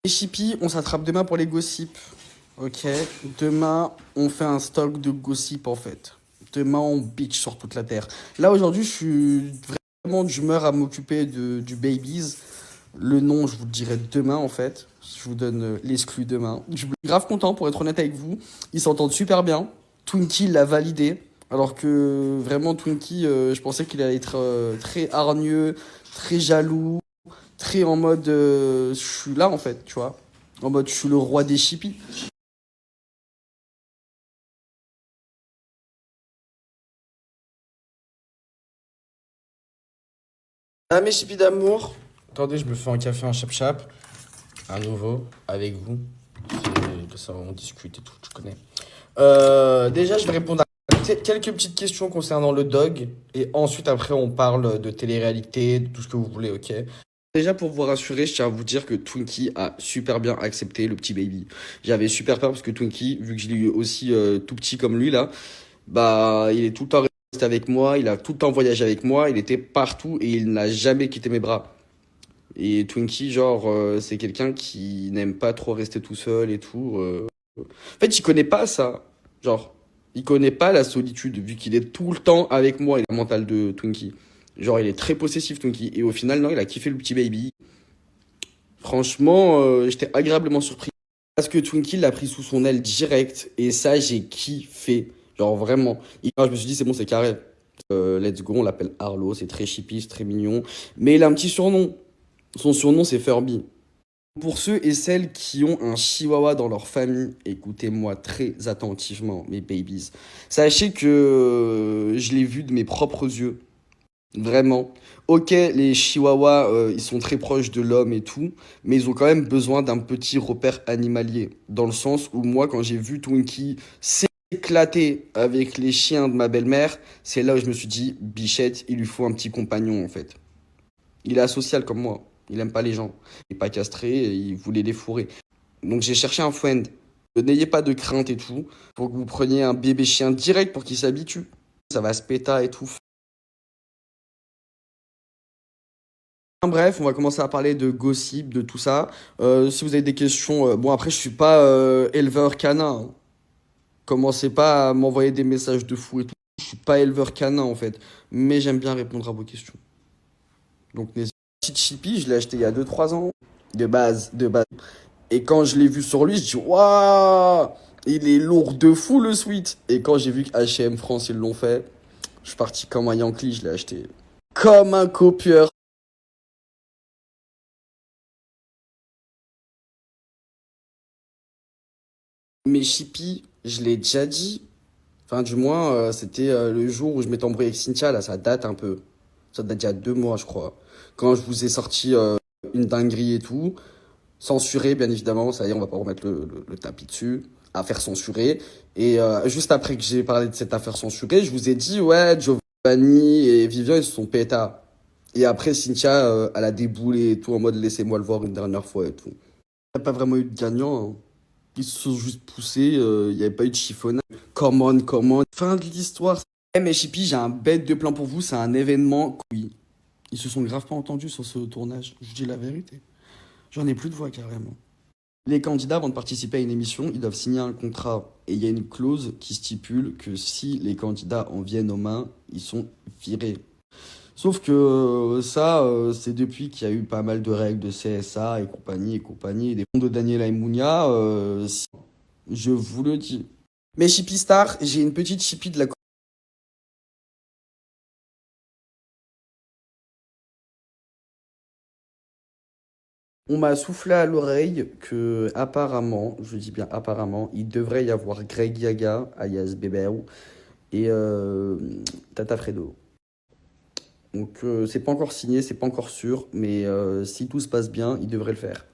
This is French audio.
Les Chippy, on s'attrape demain pour les gossips. Ok, demain, on fait un stock de gossip en fait. Demain, on bitch sur toute la terre. Là, aujourd'hui, je suis vraiment d'humeur à m'occuper du Babies. Le nom, je vous le dirai demain en fait. Je vous donne l'exclu demain. Je suis grave content pour être honnête avec vous. Ils s'entendent super bien. Twinkie l'a validé. Alors que vraiment, Twinkie, je pensais qu'il allait être très hargneux, très jaloux, très en mode je suis là en fait, tu vois. En mode je suis le roi des chippies. Ah, mes chippies d'amour. Attendez, je me fais un café, un chap-chap. À nouveau, avec vous. Et ça, on discute et tout, tu connais. Déjà, je vais répondre à quelques petites questions concernant le dog. Et ensuite, après, on parle de télé-réalité, de tout ce que vous voulez, ok? Déjà, pour vous rassurer, je tiens à vous dire que Twinkie a super bien accepté le petit baby. J'avais super peur parce que Twinkie, vu que je l'ai eu aussi tout petit comme lui, là, bah, il est tout le temps resté avec moi, il a tout le temps voyagé avec moi, il était partout et il n'a jamais quitté mes bras. Et Twinkie, genre, c'est quelqu'un qui n'aime pas trop rester tout seul et tout. En fait, il connaît pas ça. Genre, il connaît pas la solitude, vu qu'il est tout le temps avec moi, il a le mental de Twinkie. Genre, il est très possessif, Twinkie. Et au final, non, il a kiffé le petit baby. Franchement, j'étais agréablement surpris. Parce que Twinkie l'a pris sous son aile direct. Et ça, j'ai kiffé. Genre, vraiment. Et quand je me suis dit, c'est bon, c'est carré. Let's go, on l'appelle Arlo. C'est très chippy, c'est très mignon. Mais il a un petit surnom. Son surnom, c'est Furby. Pour ceux et celles qui ont un chihuahua dans leur famille, écoutez-moi très attentivement, mes babies. Sachez que je l'ai vu de mes propres yeux. Vraiment. Ok, les chihuahuas, ils sont très proches de l'homme et tout, mais ils ont quand même besoin d'un petit repère animalier. Dans le sens où moi, quand j'ai vu Twinkie s'éclater avec les chiens de ma belle-mère, c'est là où je me suis dit, Bichette, il lui faut un petit compagnon en fait. Il est asocial comme moi. Il aime pas les gens. Il est pas castré, et il voulait les fourrer. Donc j'ai cherché un friend. N'ayez pas de crainte et tout. Faut que vous preniez un bébé chien direct pour qu'il s'habitue. Ça va se péta et tout. Bref, on va commencer à parler de gossip, de tout ça. Si vous avez des questions, bon après je suis pas éleveur canin, hein. Commencez pas à m'envoyer des messages de fou et tout. Je suis pas éleveur canin en fait, mais j'aime bien répondre à vos questions. Donc n'hésitez pas. Petite Chippy, je l'ai acheté il y a 2 3 ans. De base, de base. Et quand je l'ai vu sur lui, je dis waouh, il est lourd de fou le sweat. Et quand j'ai vu que H&M France ils l'ont fait, je suis parti comme un Yankee, je l'ai acheté comme un copieur. Mes chippies, je l'ai déjà dit. Enfin, du moins, c'était le jour où je m'étais embrouillé avec Cynthia, là, ça date un peu. Ça date d'il y a 2 mois, je crois. Quand je vous ai sorti une dinguerie et tout, censuré, bien évidemment, ça y est, on va pas remettre le tapis dessus. Affaire censurée. Et juste après que j'ai parlé de cette affaire censurée, je vous ai dit, ouais, Giovanni et Vivian, ils se sont pétas. Et après, Cynthia, elle a déboulé et tout, en mode laissez-moi le voir une dernière fois et tout. Il n'y a pas vraiment eu de gagnant, hein. Ils se sont juste poussés, il n'y avait pas eu de chiffonnage. Come on, come on. Fin de l'histoire. Eh, mais Chippy, j'ai un bête de plan pour vous, c'est un événement. Oui. Ils se sont grave pas entendus sur ce tournage, je dis la vérité. J'en ai plus de voix carrément. Les candidats, avant de participer à une émission, ils doivent signer un contrat. Et il y a une clause qui stipule que si les candidats en viennent aux mains, ils sont virés. Sauf que ça, c'est depuis qu'il y a eu pas mal de règles de CSA et compagnie, et des comptes de Daniel Aimounia, je vous le dis. Mais Chippy Star, j'ai une petite chippie de la... On m'a soufflé à l'oreille que, apparemment, je dis bien apparemment, il devrait y avoir Greg Yaga, alias Bébéo, et Tata Fredo. Donc c'est pas encore signé, c'est pas encore sûr, mais si tout se passe bien, il devrait le faire.